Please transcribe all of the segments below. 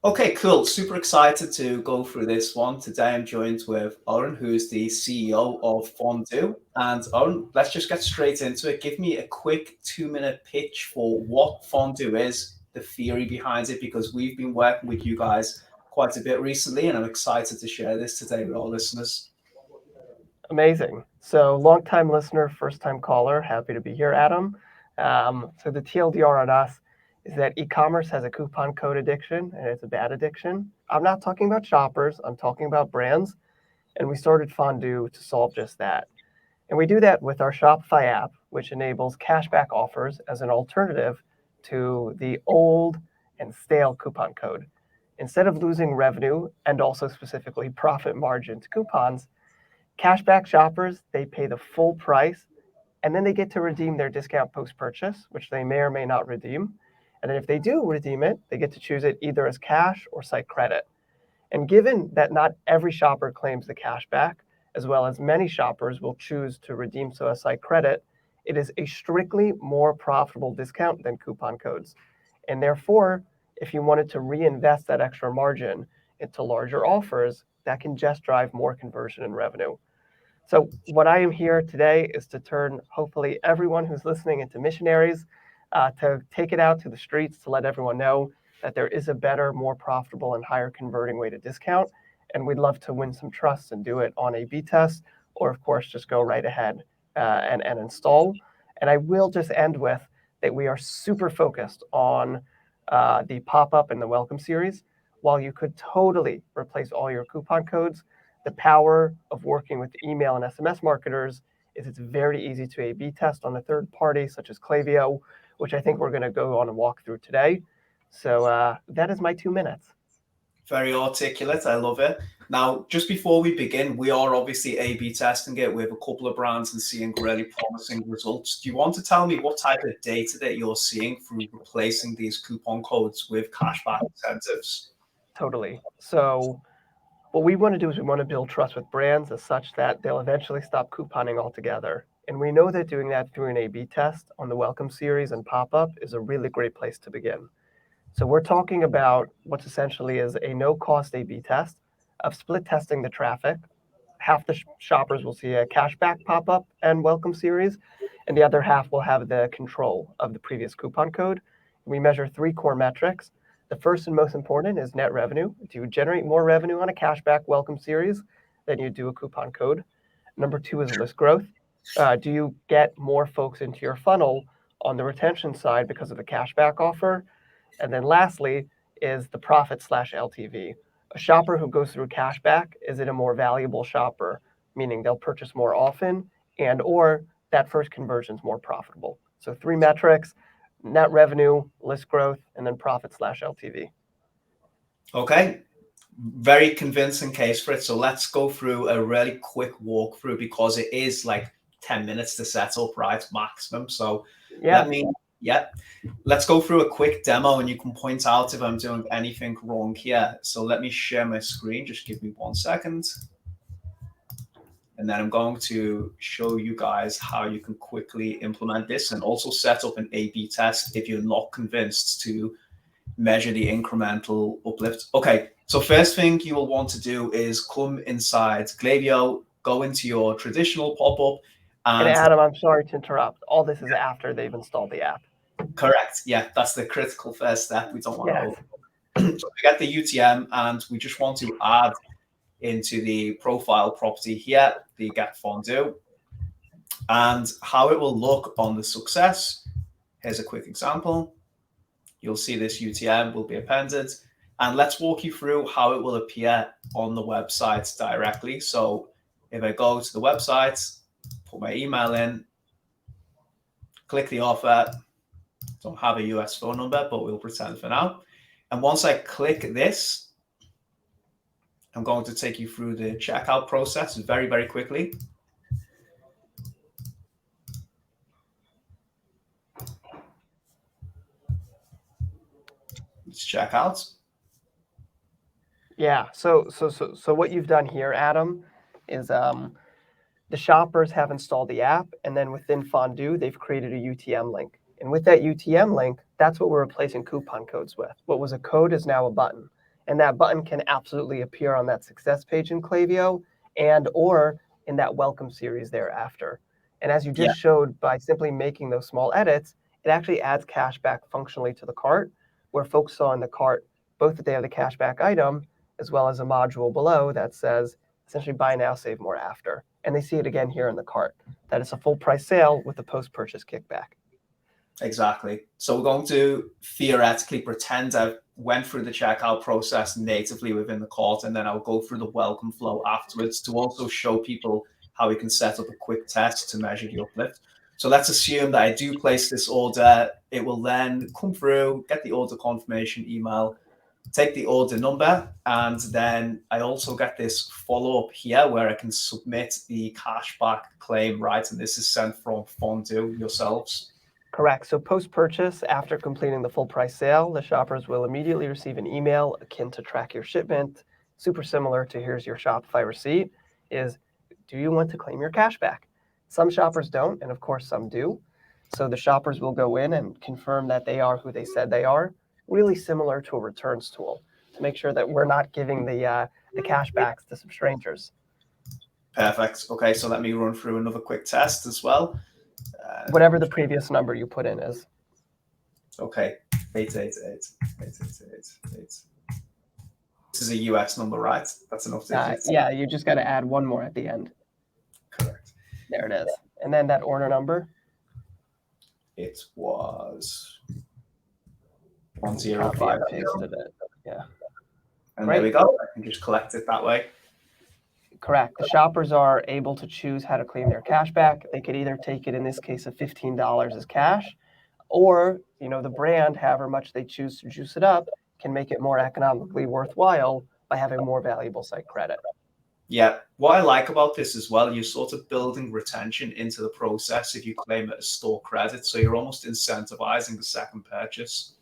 Okay, cool. Super excited to go through this one. Today I'm joined with Oren, who's the CEO of Fondue. And Oren, let's just get straight into it. Give me a quick 2-minute pitch for what Fondue is, the theory behind it, because we've been working with you guys quite a bit recently, and I'm excited to share this today with our listeners. Amazing. So, long-time listener, first-time caller. Happy to be here, Adam. So, the TLDR on us is that e-commerce has a coupon code addiction, and it's a bad addiction. I'm not talking about shoppers. I'm talking about brands. And we started Fondue to solve just that. And we do that with our Shopify app, which enables cashback offers as an alternative to the old and stale coupon code. Instead of losing revenue and also specifically profit margin to coupons, cashback shoppers, they pay the full price and then they get to redeem their discount post-purchase, which they may or may not redeem. And then if they do redeem it, they get to choose it either as cash or site credit. And given that not every shopper claims the cashback, as well as many shoppers will choose to redeem so as site credit, it is a strictly more profitable discount than coupon codes. And therefore, if you wanted to reinvest that extra margin into larger offers, that can just drive more conversion and revenue. So what I am here today is to turn hopefully everyone who's listening into missionaries, to take it out to the streets to let everyone know that there is a better, more profitable, and higher converting way to discount. And we'd love to win some trust and do it on A/B test, or of course just go right ahead and install. And I will just end with that we are super focused on the pop-up and the welcome series. While you could totally replace all your coupon codes, the power of working with email and SMS marketers is it's very easy to A/B test on a third party, such as Klaviyo, which I think we're going to go on a walkthrough today. So that is my 2 minutes. Very articulate. I love it. Now, just before we begin, we are obviously A/B testing it with a couple of brands and seeing really promising results. Do you want to tell me what type of data that you're seeing through replacing these coupon codes with cashback incentives? Totally. So what we want to do is we want to build trust with brands as such that they'll eventually stop couponing altogether. And we know that doing that through an A/B test on the welcome series and pop-up is a really great place to begin. So we're talking about what's essentially is a no-cost A/B test of split testing the traffic. Half the shoppers will see a cashback pop-up and welcome series, and the other half will have the control of the previous coupon code. We measure 3 core metrics. The first and most important is net revenue. Do you generate more revenue on a cashback welcome series than you do a coupon code? Number 2 is list growth. Do you get more folks into your funnel on the retention side because of the cashback offer? And then lastly is the profit/LTV. A shopper who goes through cashback, is it a more valuable shopper, meaning they'll purchase more often and or that first conversion is more profitable. So 3 metrics: net revenue, list growth, and then profit/LTV. Okay, very convincing case for it. So let's go through a really quick walkthrough because it is like 10 minutes to set up, right? Maximum. So Yeah. let's go through a quick demo and you can point out if I'm doing anything wrong here. So let me share my screen. Just give me 1 second. And then I'm going to show you guys how you can quickly implement this and also set up an A/B test if you're not convinced to measure the incremental uplift. Okay, so first thing you will want to do is come inside Klaviyo, go into your traditional pop-up. And Adam, I'm sorry to interrupt. All this is after they've installed the app. Correct. Yeah, that's the critical first step. We don't want Yes. to So we get the UTM and we just want to add into the profile property here, the get fondue, and how it will look on the success. Here's a quick example. You'll see this UTM will be appended, and let's walk you through how it will appear on the website directly. So if I go to the website, put my email in, click the offer, don't have a US phone number, but we'll pretend for now. And once I click this, I'm going to take you through the checkout process very, very quickly. Let's check out. Yeah. So what you've done here, Adam, is the shoppers have installed the app, and then within Fondue, they've created a UTM link. And with that UTM link, that's what we're replacing coupon codes with. What was a code is now a button. And that button can absolutely appear on that success page in Klaviyo and or in that welcome series thereafter. And as you just showed, by simply making those small edits, it actually adds cashback functionally to the cart, where folks saw in the cart both that they have the cashback item as well as a module below that says essentially buy now, save more after. And they see it again here in the cart, that it's a full price sale with a post-purchase kickback. Exactly. So we're going to theoretically pretend I went through the checkout process natively within the cart, and then I'll go through the welcome flow afterwards to also show people how we can set up a quick test to measure the uplift. So let's assume that I do place this order. It will then come through, get the order confirmation email, take the order number, and then I also get this follow-up here where I can submit the cashback claim, right? And this is sent from Fondue yourselves. Correct. So post-purchase, after completing the full price sale, the shoppers will immediately receive an email akin to track your shipment, super similar to here's your Shopify receipt, is do you want to claim your cash back? Some shoppers don't, and of course some do. So the shoppers will go in and confirm that they are who they said they are, really similar to a returns tool to make sure that we're not giving the cash backs to some strangers. Perfect. Okay, so let me run through another quick test as well. Whatever the previous number you put in is. Okay, 888. This is a US number, right? That's enough digits. Yeah, you just got to add one more at the end. Correct. There it is. And then that order number? It was 105. Pasted it. Yeah. And there we go. I can just collect it that way. Correct. The shoppers are able to choose how to claim their cash back. They could either take it, in this case, of $15 as cash, or the brand, however much they choose to juice it up, can make it more economically worthwhile by having more valuable site credit. Yeah. What I like about this as well, you're sort of building retention into the process if you claim it as store credit. So you're almost incentivizing the second purchase.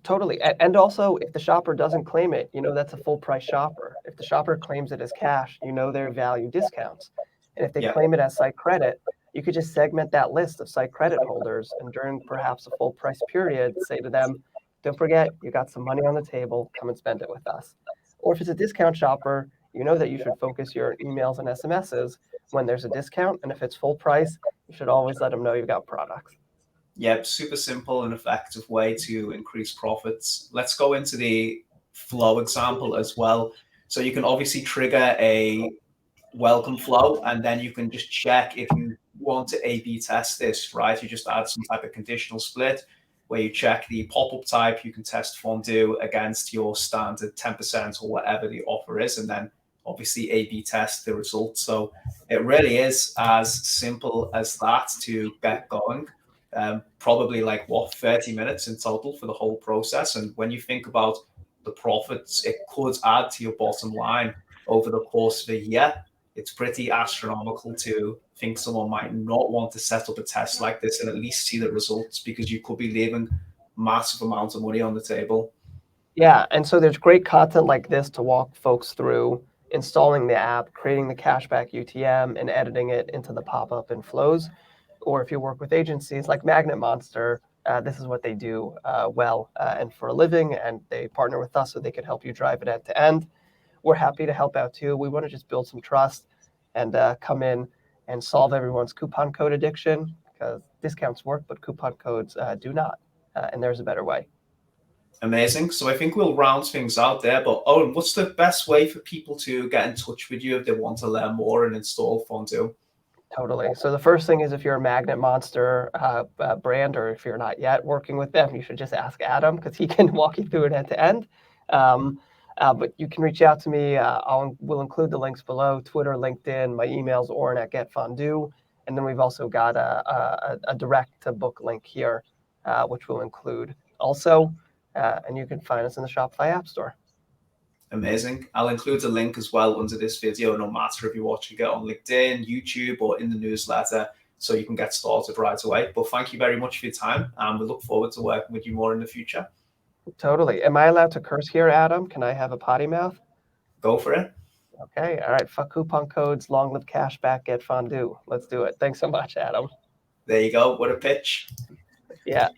Totally. And also, if the shopper doesn't claim it, that's a full price shopper. If the shopper claims it as cash, their value discounts. And if they claim it as site credit, you could just segment that list of site credit holders and during perhaps a full price period, say to them, don't forget, you got some money on the table, come and spend it with us. Or if it's a discount shopper, that you should focus your emails and SMSs when there's a discount. And if it's full price, you should always let them know you've got products. Yep, super simple and effective way to increase profits. Let's go into the flow example as well. So you can obviously trigger a welcome flow, and then you can just check if you want to A/B test this, right? You just add some type of conditional split where you check the pop-up type. You can test Fondue against your standard 10% or whatever the offer is, and then obviously A/B test the results. So it really is as simple as that to get going. Probably 30 minutes in total for the whole process. And when you think about the profits it could add to your bottom line over the course of a year, it's pretty astronomical to think someone might not want to set up a test like this and at least see the results, because you could be leaving massive amounts of money on the table. Yeah, and so there's great content like this to walk folks through installing the app, creating the cashback UTM, and editing it into the pop-up and flows. Or if you work with agencies like Magnet Monster, this is what they do well and for a living, and they partner with us so they can help you drive it end to end. We're happy to help out too. We want to just build some trust and come in and solve everyone's coupon code addiction, because discounts work, but coupon codes do not. And there's a better way. Amazing. So I think we'll round things out there. But Oren, what's the best way for people to get in touch with you if they want to learn more and install Fondue? Totally. So the first thing is, if you're a Magnet Monster brand, or if you're not yet working with them, you should just ask Adam, because he can walk you through it end to end. But you can reach out to me. We'll include the links below: Twitter, LinkedIn. My email's Oren@GetFondue. And then we've also got a direct to book link here, which we'll include also. And you can find us in the Shopify App Store. Amazing. I'll include a link as well under this video, no matter if you're watching it on LinkedIn, YouTube, or in the newsletter, so you can get started right away. But thank you very much for your time, and we look forward to working with you more in the future. Totally. Am I allowed to curse here, Adam? Can I have a potty mouth? Go for it. Okay. All right. Fuck coupon codes. Long live cashback. Get Fondue. Let's do it. Thanks so much, Adam. There you go. What a pitch. Yeah.